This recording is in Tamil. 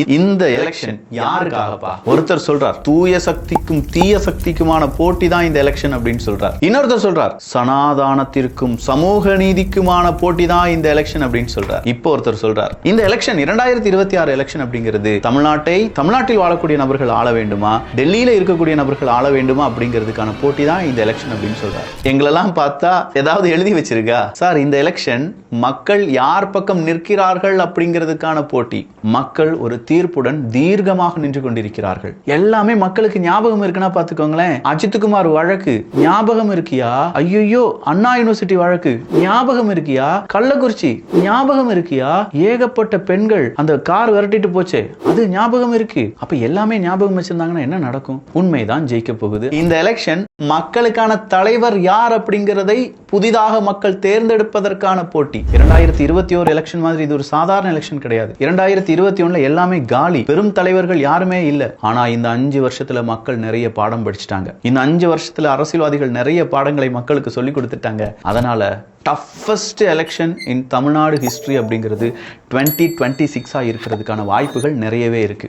இந்த எலெக்ஷன் யாருக்காகப்பா? ஒருத்தர் சொல்றார் தூய சக்திக்கும் தீய சக்திக்குமான போட்டி தான் இந்த எலெக்ஷன் அப்படின்னு சொல்றார். இன்னொருத்தர் சொல்றார் சனாதானத்திற்கும் சமூக நீதிக்குமான போட்டி தான் இந்த எலெக்ஷன் அப்படின்னு சொல்றார். இப்போ ஒருத்தர் சொல்றார் இந்த எலெக்ஷன் 2026 எலெக்ஷன் அப்படிங்கிறது தமிழ்நாட்டில் வாழக்கூடிய நபர்கள் ஆள வேண்டுமா, டெல்லியில இருக்கக்கூடிய நபர்கள் ஆள வேண்டுமா அப்படிங்கிறதுக்கான போட்டி தான் இந்த எலெக்ஷன் அப்படின்னு சொல்றார். எங்களெல்லாம் பார்த்தா ஏதாவது எழுதி வச்சிருக்கா சார்? இந்த எலெக்ஷன் மக்கள் யார் பக்கம் நிற்கிறார்கள் அப்படிங்கிறதுக்கான போட்டி. மக்கள் ஒரு தீர்ப்புடன் தீர்க்கமாக நின்று கொண்டிருக்கிறார்கள். எல்லாமே மக்களுக்கு ஞாபகம் இருக்குன்னா பாத்துக்கோங்களேன். அஜித்குமார் வழக்கு ஞாபகம் இருக்கியா? ஐயோ அண்ணா யூனிவர்சிட்டி வழக்கு ஞாபகம் இருக்கியா? கள்ளக்குறிச்சி ஞாபகம் இருக்கியா? ஏகப்பட்ட பெண்கள் அந்த கார் விரட்டிட்டு போச்சே அது ஞாபகம் இருக்கு. அப்ப எல்லாமே ஞாபகம் வச்சிருந்தாங்கன்னா என்ன நடக்கும்? உண்மைதான் ஜெயிக்க போகுது. இந்த எலெக்ஷன் மக்களுக்கான தலைவர் யார் அப்படிங்கிறதை புதிதாக மக்கள் தேர்ந்தெடுப்பதற்கான போட்டி. 2021 எலெக்ஷன் மாதிரி இது ஒரு சாதாரண எலெக்ஷன் கிடையாது. 2021 எல்லாமே காலி, பெரும் தலைவர்கள் யாருமே இல்ல. ஆனா இந்த 5 வருஷத்துல மக்கள் நிறைய பாடம் படிச்சுட்டாங்க. இந்த 5 வருஷத்துல அரசியல்வாதிகள் நிறைய பாடங்களை மக்களுக்கு சொல்லி கொடுத்துட்டாங்க. அதனால டஃபஸ்ட் எலெக்ஷன் இன் தமிழ்நாடு ஹிஸ்டரி அப்படிங்கிறது 2026 இருக்கிறதுக்கான வாய்ப்புகள் நிறையவே இருக்கு.